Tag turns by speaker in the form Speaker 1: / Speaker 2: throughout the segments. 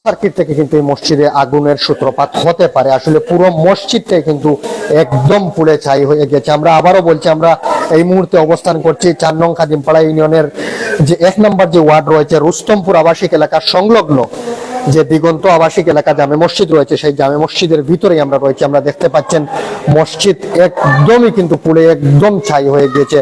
Speaker 1: Circuit থেকে কিন্তু এই মসজিদে আগুনের সূত্রপাত হতে পারে। আসলে পুরো মসজিদটাই কিন্তু একদম পুড়ে ছাই হয়ে গেছে। আমরা আবারও বলছি, আমরা এই মুহূর্তে অবস্থান করছি 4 নং খাদিমপাড়া ইউনিয়নের যে 1 নম্বর যে ওয়ার্ড রয়েছে রুস্তমপুর আবাসিক এলাকার সংলগ্ন যে দিগন্ত আবাসিক এলাকা জামে মসজিদ রয়েছে, সেই জামে মসজিদের ভিতরেই আমরা রয়েছি। আমরা দেখতে পাচ্ছেন মসজিদ একদমই কিন্তু পুড়ে একদম ছাই হয়ে গিয়েছে।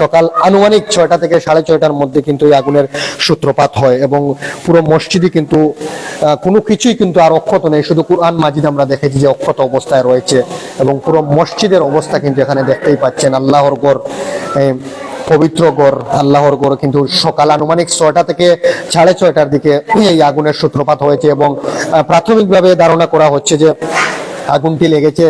Speaker 1: সকাল আনুমানিক 6টা থেকে 6:30টার মধ্যে কিন্তু এই আগুনের সূত্রপাত হয় এবং পুরো মসজিদই কিন্তু কোনো কিছুই কিন্তু আর অক্ষত নেই, শুধু কোরআন মাজিদ আমরা দেখেছি যে অক্ষত অবস্থায় রয়েছে এবং পুরো মসজিদের অবস্থা কিন্তু এখানে দেখতেই পাচ্ছেন। আল্লাহর ঘর, পবিত্র ঘর, আল্লাহর ঘর কিন্তু সকাল আনুমানিক 6টা থেকে 6:30টার দিকে এই আগুনের সূত্রপাত হয়েছে এবং প্রাথমিকভাবে ধারণা করা হচ্ছে যে আগুনটি লেগেছে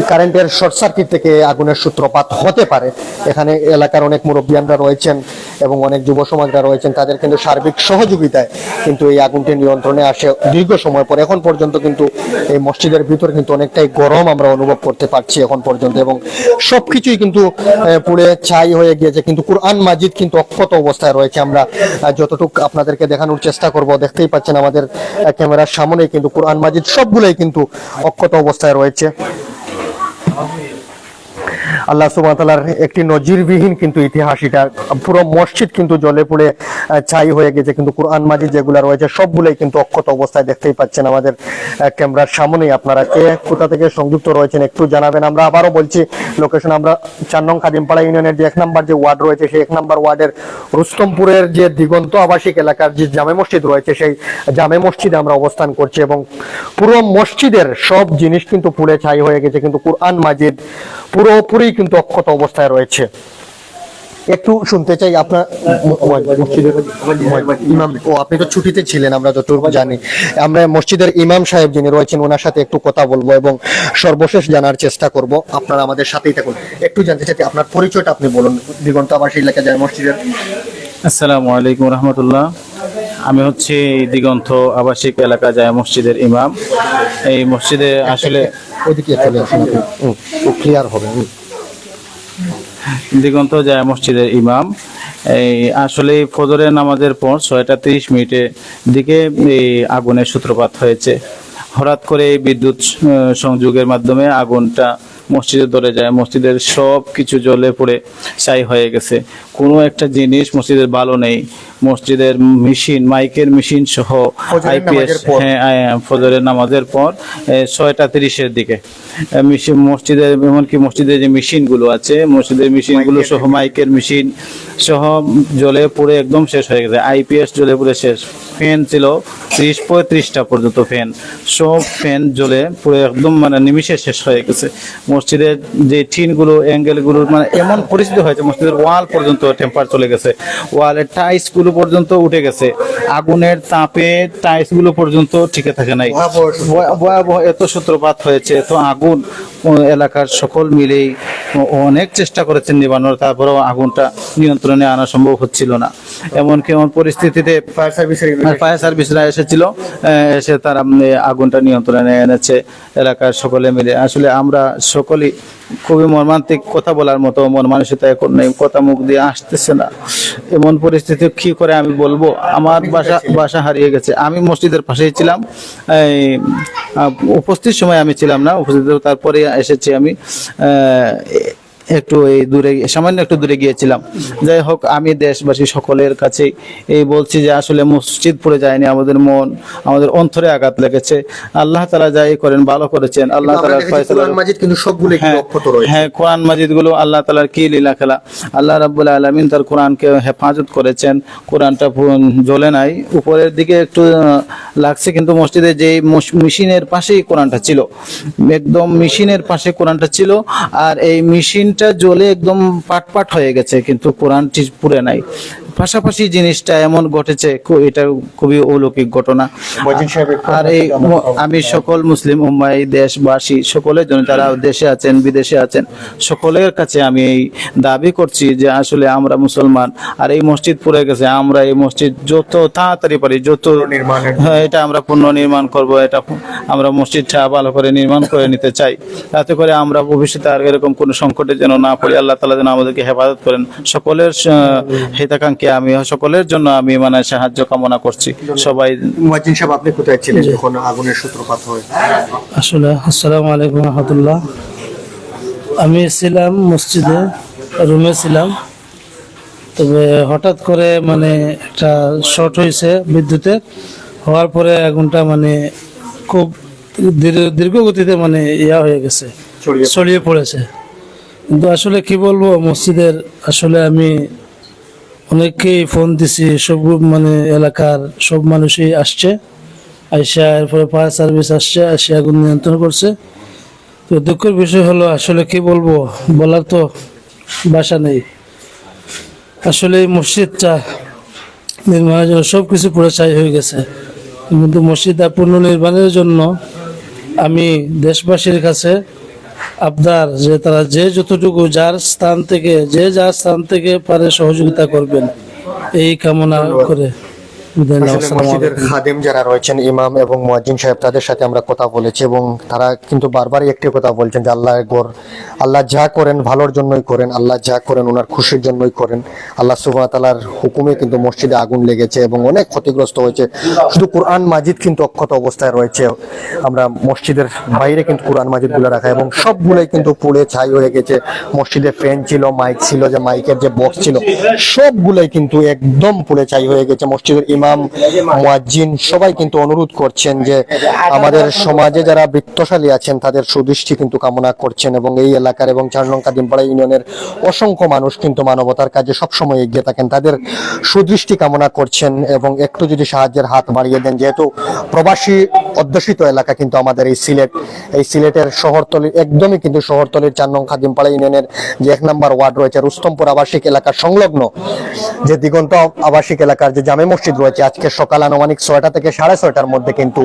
Speaker 1: কারেন্টের শর্ট সার্কিট থেকে আগুনের সূত্রপাত হতে পারে। এখানে এলাকার অনেক মুরব্বিয়ানরা রয়েছেন এবং অনেক যুব সমাজরা রয়েছেন, তাদের কিন্তু সার্বিক সহযোগিতায় কিন্তু এই আগুনটি নিয়ন্ত্রণে আসে দীর্ঘ সময় পর। এখন পর্যন্ত কিন্তু এই মসজিদের ভিতর কিন্তু অনেকটাই গরম আমরা অনুভব করতে পারছি এখন পর্যন্ত এবং সবকিছুই কিন্তু পুড়ে ছাই হয়ে গিয়েছে, কিন্তু কোরআন মাজিদ কিন্তু অক্ষত অবস্থায় রয়েছে। আমরা যতটুকু আপনাদেরকে দেখানোর চেষ্টা করব, দেখতেই পাচ্ছেন আমাদের ক্যামেরার সামনে কিন্তু কোরআন মাজিদ সবগুলোই কিন্তু অক্ষত অবস্থায় রয়েছে। আল্লাহ সুবহানাহু ওয়া তাআলার একটি নজিরবিহীন কিন্তু ইতিহাস এটা। পুরো মসজিদ কিন্তু জ্বলে পুড়ে ছাই হয়ে গেছে, কিন্তু কোরআন মাজিদ যেগুলো রয়েছে সবগুলোই কিন্তু অক্ষত অবস্থায় দেখতেই পাচ্ছেন আমাদের ক্যামেরার সামনেই। আপনারা কে কোথা থেকে সংযুক্ত রয়েছেন একটু জানাবেন। আমরা আবারও বলছি লোকেশন, আমরা 4 নং খাদিমপাড়া ইউনিয়নের যে 1 নম্বর যে ওয়ার্ড রয়েছে সেই 1 নম্বর ওয়ার্ডের রুস্তমপুরের যে দিগন্ত আবাসিক এলাকার যে জামে মসজিদ রয়েছে সেই জামে মসজিদে আমরা অবস্থান করছি এবং পুরো মসজিদের সব জিনিস কিন্তু পুড়ে ছাই হয়ে গেছে, কিন্তু কোরআন মাজিদ পুরোপুরি কিন্তু অক্ষত অবস্থায় রয়েছে। একটু শুনতে চাই আপনার ইমাম, ও আপনি তো ছুটিতে ছিলেন আমরা যতটুকু জানি, আমরা মসজিদের ইমাম সাহেব যিনি রয়েছেন ওনার সাথে একটু কথা বলবো এবং সর্বশেষ জানার চেষ্টা করব। আপনারা আমাদের সাথেই থাকুন। একটু জানতে চাই আপনার পরিচয়টা আপনি বলুন দিগন্ত আবাসিক এলাকা জামে মসজিদের।
Speaker 2: আসসালামু আলাইকুম রহমতুল্লাহ। আমি হচ্ছে দিগন্ত আবাসিক এলাকা জামে মসজিদের ইমাম। এই মসজিদে আসলে
Speaker 1: ওইদিকে চলে আসুন, ক্লিয়ার হবে।
Speaker 2: দিগন্ত জামে মসজিদের ইমাম। এই আসলে ফজরের নামাজের পর 6:30 দিকে এই আগুনের সূত্রপাত হয়েছে। হঠাৎ করে এই বিদ্যুৎ সংযোগের মাধ্যমে আগুনটা মসজিদে ধরে যায়। মসজিদের সব কিছু জ্বলে পড়ে ছাই হয়ে গেছে। কোনো একটা জিনিস মসজিদের ভালো নেই। মসজিদের মেশিন, মাইকের মেশিন সহ আইপিএস, ফজরের নামাজের পর 6:30 দিকে মসজিদের, এমনকি মসজিদের যে মেশিনগুলো আছে মসজিদের মেশিনগুলো সহ মাইকের মেশিন সহ জ্বলে পুড়ে একদম শেষ হয়ে গেছে। আইপিএস জ্বলে পুড়ে শেষ। ফ্যান ছিল 30-35টা পর্যন্ত ফ্যান, সব ফ্যান জ্বলে পুরো একদম মানে নিমিষে শেষ হয়ে গেছে। মসজিদের যে টিনগুলো, অ্যাঙ্গেলগুলো মানে এমন পরিস্থিতি হয়েছে মসজিদের ওয়াল পর্যন্ত টেম্পার চলে গেছে, ওয়ালের টাইলস গুলো পর্যন্ত উঠে গেছে। আগুনের তাপে টাইলস গুলো পর্যন্ত টিকে থাকে নাই। ভয়াবহ এত সূত্রপাত হয়েছে। তো আগুন এলাকার সকল মিলেই অনেক চেষ্টা করেছেন নিবানোর, তারপরেও আগুনটা নিয়ন্ত্রণে আনা সম্ভব হচ্ছিল না। এমনকি এমন পরিস্থিতিতে ফায়ার সার্ভিসরা এসেছিল, এসে তারা আগুনটা নিয়ন্ত্রণে এনেছে এলাকার সকলে মিলে। আসলে আমরা সকলেই খুবই মর্মান্তিক, কথা বলার মতো মন মানসিকতা এখন নেই, কথা মুখ দিয়ে আসতেছে না। এমন পরিস্থিতি কি করে আমি বলবো, আমার বাসা হারিয়ে গেছে। আমি মসজিদের পাশেই ছিলাম, উপস্থিত সময় আমি ছিলাম না, উপস্থিত তারপরে এসেছি আমি। একটু এই দূরে, সামান্য একটু দূরে গিয়েছিলাম। যাই হোক, আমি দেশবাসী সকলের কাছে এই বলছি যে আসলে মসজিদ পড়ে যায়নি, আমাদের মন, আমাদের অন্তরে আঘাত লেগেছে। আল্লাহ তাআলা যাই করেন ভালো করেছেন। আল্লাহ তাআলার ফয়সালা, হ্যাঁ কোরআন মাজিদ গুলো আল্লাহ তাআলার কি লীলা খেলা। আল্লাহ রাব্বুল আলামিন তার কোরআনকে হেফাজত করেছেন। কোরআনটা জ্বলে নাই, উপরের দিকে একটু লাগছে, কিন্তু মসজিদে যে মেশিনের পাশেই কোরআনটা ছিল, একদম মেশিনের পাশে কোরআনটা ছিল। আর এই মেশিন জ্বলে একদম পাট হয়ে গেছে, কিন্তু কোরআনটি পুড়ে নাই। পাশাপাশি জিনিসটা এমন ঘটেছে, এটা খুবই অলৌকিক ঘটনা। আর এই আমি সকল মুসলিম উম্মাহ, দেশবাসী সকলের জন্য, যারা দেশে আছেন বিদেশে আছেন, সকলের কাছে আমি এই দাবি করছি যে আসলে আমরা মুসলমান, আর এই মসজিদ পুড়ে গেছে, আমরা এই মসজিদ যত তাড়াতাড়ি পারি, যত এটা আমরা পুনর্নির্মাণ করব। এটা আমরা মসজিদটা ভালো করে নির্মাণ করে নিতে চাই, যাতে করে আমরা ভবিষ্যতে আর এরকম কোনো সংকটে যেন না পড়ি। আল্লাহ তাআলা যেন আমাদেরকে হেফাজত করেন। সকলের হিতাকাঙ্ক্ষী আমি, সকলের জন্য আমি মানে সাহায্য কামনা করছি। সবাই
Speaker 1: মুয়াজ্জিন সাহেব, আপনি কোথায় ছিলেন যখন আগুনের সূত্রপাত হয়?
Speaker 3: আসলে আসসালামু আলাইকুম রহমতুল্লাহ। আমি ছিলাম মসজিদে, রুমে ছিলাম। তবে হঠাৎ করে মানে একটা শর্ট হয়েছে বিদ্যুতের, হওয়ার পরে আগুনটা মানে খুব দীর্ঘ গতিতে মানে হয়ে গেছে, ছড়িয়ে পড়েছে। কিন্তু আসলে কি বলবো, মসজিদের আসলে আমি অনেককেই ফোন দিছি, সব মানে এলাকার সব মানুষই আসছে, আইসা এরপরে ফায়ার সার্ভিস আসছে, এসে আগুন নিয়ন্ত্রণ করছে। তো দুঃখের বিষয় হলো, আসলে কি বলবো, বলার তো ভাষা নেই। আসলে এই মসজিদটা নির্মাণের জন্য সব কিছু পুরো ছাই হয়ে গেছে, কিন্তু মসজিদটা পুনর্নির্মাণের জন্য আমি দেশবাসীর কাছে আবদার যে তারা যতটুকু যার স্থান থেকে পারে সহযোগিতা করবেন, এই কামনা করে বিদায় নিলাম।
Speaker 1: আসলে
Speaker 3: আসসালামু
Speaker 1: মসজিদের
Speaker 3: আলাইকুম।
Speaker 1: খাদেম যারা রয়েছেন, ইমাম এবং মুয়াজ্জিন সাহেব, তাদের সাথে আমরা কথা বলেছি এবং তারা কিন্তু বারবারই একটি কথা বলছেন যে আল্লাহ যা করেন ভালোর জন্যই করেন, আল্লাহ যা করেন ওনার খুশির জন্যই করেন। আল্লাহ সুবহানাহু ওয়া তাআলার হুকুমে কিন্তু মসজিদে আগুন লেগেছে এবং অনেক ক্ষতিগ্রস্ত হয়েছে। শুধু কোরআন মাজিদ কিন্তু অক্ষত অবস্থায় রয়েছে। আমরা মসজিদের বাইরে কিন্তু কোরআন মাজিদ গুলো রাখা এবং সবগুলোই কিন্তু পুড়ে ছাই হয়ে গেছে। মসজিদে ফ্যান ছিল, মাইক ছিল, যে মাইকের যে বক্স ছিল, সবগুলোই কিন্তু একদম পুড়ে ছাই হয়ে গেছে। মসজিদের ইমাম, মুয়াজ্জিন সবাই কিন্তু অনুরোধ করছেন যে আমাদের সমাজে যারা বৃত্তশালী আছেন তাদের সুদৃষ্টি কিন্তু কামনা করছেন এবং এই এলাকার এবং 4 নং কাদিমপাড়া ইউনিয়নের অসংখ্য মানুষ কিন্তু মানবতার কাজে সবসময় এগিয়ে থাকেন, তাদের সুদৃষ্টি কামনা করছেন এবং একটু যদি সাহায্যের হাত বাড়িয়ে দেন। যেহেতু প্রবাসী অধ্যুষিত এলাকা কিন্তু আমাদের এই সিলেটের শহরতলি, একদমই কিন্তু শহরতলির 4 নং কাদিমপাড়া ইউনিয়নের যে 1 নম্বর ওয়ার্ড রয়েছে, রুস্তমপুর আবাসিক এলাকার সংলগ্ন যে দিগন্ত আবাসিক এলাকার যে জামে মসজিদ রয়েছে, আজকে সকাল আনুমানিক 6টা থেকে 6:30টার মধ্যে কিন্তু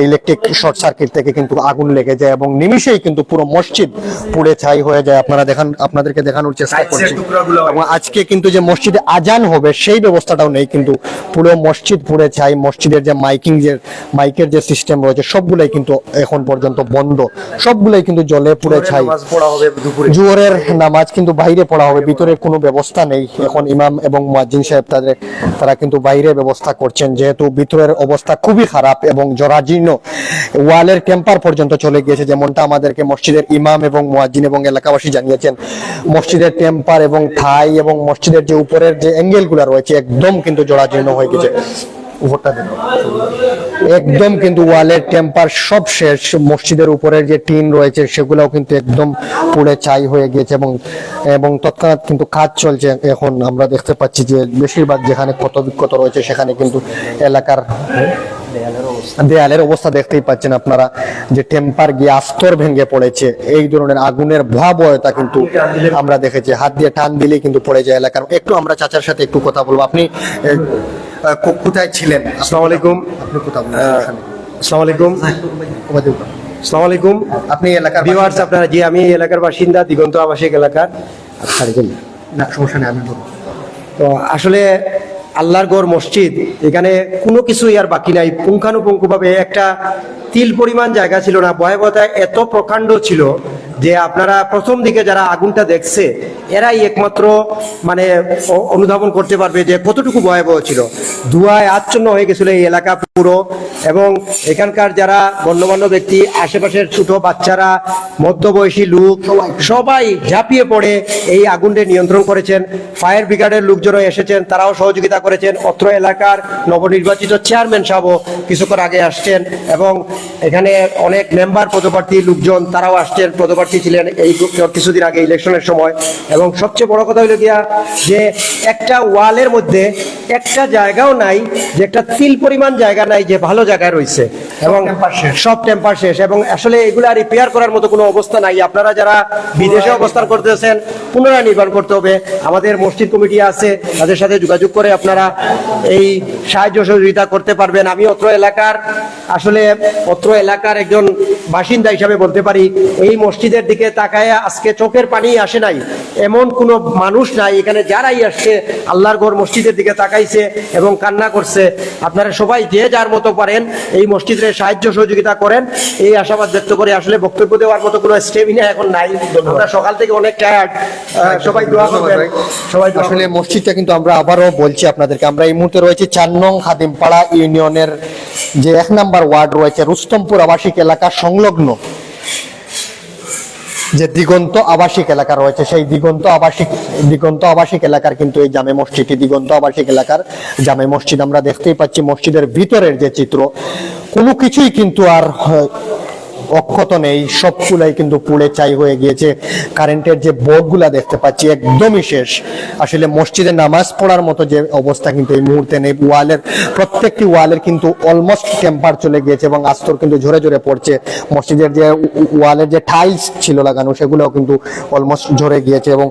Speaker 1: ইলেকট্রিক শর্ট সার্কিট থেকে কিন্তু আগুন লেগে যায় এবং নিমিষেই কিন্তু পুরো মসজিদ পুড়ে ছাই হয়ে যায়। আপনাদেরকে দেখানোর চেষ্টা করছি। এবং আজকে কিন্তু যে মসজিদে আজান হবে সেই ব্যবস্থাটাও নেই, কিন্তু পুরো মসজিদ পুড়ে ছাই। মসজিদের যে মাইকের যে সিস্টেম রয়েছে সবগুলাই কিন্তু এখন পর্যন্ত বন্ধ, সবগুলাই কিন্তু জ্বলে পুড়ে ছাই। জোহরের নামাজ কিন্তু বাইরে পড়া হবে, ভিতরে কোনো ব্যবস্থা নেই। এখন ইমাম এবং মুয়াজ্জিন সাহেব তারা কিন্তু বাইরে ব্যবস্থা করছেন, যেহেতু ভিতরের অবস্থা খুবই খারাপ এবং জরাজীর্ণ, ওয়ালের টেম্পার পর্যন্ত চলে গিয়েছে। যেমনটা আমাদেরকে মসজিদের ইমাম এবং মুয়াজ্জিন এবং এলাকাবাসী জানিয়েছেন, মসজিদের টেম্পার এবং ঠাই এবং মসজিদের যে উপরের যে অ্যাঙ্গেলগুলো রয়েছে একদম কিন্তু জরাজীর্ণ হয়ে গেছে। একদম কিন্তু ওয়ালের টেম্পার সব শেষ। মসজিদের উপরের যে টিন রয়েছে সেগুলোও কিন্তু একদম পুড়ে ছাই হয়ে গিয়েছে এবং তৎক্ষণাৎ কিন্তু কাজ চলছে। এখন আমরা দেখতে পাচ্ছি যে বেশিরভাগ যেখানে ক্ষত বিক্ষত রয়েছে সেখানে কিন্তু এলাকার দেয়ালের অবস্থা দেখতেই পাচ্ছেন আপনারা, যে টেম্পার গিয়ে আস্তর ভেঙে পড়েছে। এই ধরনের আগুনের ভয়াবহতা কিন্তু আমরা দেখেছি, হাত দিয়ে টান দিলেই কিন্তু পড়ে যায় এলাকার। একটু আমরা চাচার সাথে একটু কথা বলবো। আপনি কোথায় ছিলেন?
Speaker 4: আসসালামু আলাইকুম।
Speaker 1: আপনি কোথায়?
Speaker 4: আসসালামু আলাইকুম। আসসালামু আলাইকুম।
Speaker 1: আপনি এলাকার
Speaker 4: ভিউয়ার্স, আপনারা, জি আমি এই এলাকার বাসিন্দা, দিগন্ত আবাসিক এলাকার।
Speaker 1: না, সমস্যা নেই, আমি বলবো।
Speaker 4: তো আসলে আল্লাহর গড় মসজিদ, এখানে কোনো কিছুই আর বাকি নাই। পুঙ্খানুপুঙ্খভাবে একটা তিল পরিমাণ জায়গা ছিল না। ভয়াবহতা এত প্রকাণ্ড ছিল যে আপনারা প্রথম দিকে যারা আগুনটা দেখছে এরাই একমাত্র মানে অনুধাবন করতে পারবে যে কতটুকু ভয়াবহ ছিল। ধোঁয়ায় আচ্ছন্ন হয়ে গেছিল এই এলাকা পুরো, এবং এখানকার যারা গণ্যমান্য ব্যক্তি, আশেপাশের ছোট বাচ্চারা, মধ্যবয়সী লোক সবাই ঝাঁপিয়ে পড়ে এই আগুনকে নিয়ন্ত্রণ করেছেন। ফায়ার ব্রিগেডের লোকজনও এসেছেন, তারাও সহযোগিতা করেছেন। অত্র এলাকার নবনির্বাচিত চেয়ারম্যান সাহেবও কিছুক্ষণ আগে আসছেন এবং এখানে অনেক মেম্বার পদপ্রার্থী লোকজন তারাও আসছেন, পদপ্রার্থী ছিলেন এই কিছুদিন আগে ইলেকশনের সময়। এবং সবচেয়ে বড় কথা হলো গিয়া যে একটা ওয়ালের মধ্যে একটা জায়গাও নাই, যে একটা তিল পরিমাণ জায়গা নাই যে ভালো জায়গায় রয়েছে, এবং সব টেম্পার শেষ। এবং আসলে এগুলা রিপেয়ার করার মতো কোনো অবস্থা নাই। আপনারা যারা বিদেশে অবস্থান করতেছেন পুনরায় নির্মাণ করতে হবে। আমাদের মসজিদ কমিটি আছে, তাদের সাথে যোগাযোগ করে আপনারা এই সাহায্য সহযোগিতা করতে পারবেন। আমি অত্র এলাকার একজন বাসিন্দা হিসাবে বলতে পারি, এই মসজিদে মসজিদের দিকে তাকায় আজকে চোখের পানি আসে নাই এমন কোনো মানুষ নাই এখানে, যারাই আসছে আল্লাহর ঘর মসজিদের দিকে তাকাইছে এবং কান্না করছে। আপনারা সবাই যে যার মতো পারেন এই মসজিদের সাহায্য সহযোগিতা করেন, এই আশাবাদ ব্যক্ত করে। আসলে বক্তব্য দেওয়ার মতো কোনো স্টেমিনা এখন নাই, আমরা সকাল থেকে অনেক টায়ার্ড। সবাই দোয়া করবেন, সবাই দোয়া
Speaker 1: আসলে মসজিদটা কিন্তু আমরা আবারও বলছি আপনাদেরকে, আমরা এই মুহূর্তে রয়েছে 4 নং খাদিমপাড়া ইউনিয়নের যে 1 নম্বর ওয়ার্ড রয়েছে রুস্তমপুর আবাসিক এলাকা সংলগ্ন যে দিগন্ত আবাসিক এলাকা রয়েছে, সেই দিগন্ত আবাসিক এলাকার কিন্তু এই জামে মসজিদটি দিগন্ত আবাসিক এলাকার জামে মসজিদ। আমরা দেখতেই পাচ্ছি মসজিদের ভিতরের যে চিত্র, কোনো কিছুই কিন্তু আর অক্ষত নেই, সবগুলাই কিন্তু পুড়ে ছাই হয়ে গিয়েছে। কারেন্টের যে বোর্ডগুলা দেখতে পাচ্ছি একদমই শেষ। আসলে মসজিদে নামাজ পড়ার মতো যে অবস্থা কিন্তু এই মুহূর্তে নেই। প্রত্যেকটি ওয়ালের কিন্তু অলমোস্ট টেম্পার চলে গিয়েছে এবং আস্তর কিন্তু ঝরে ঝরে পড়ছে। মসজিদের যে ওয়ালের যে টাইলস ছিল লাগানো সেগুলোও কিন্তু অলমোস্ট ঝরে গিয়েছে এবং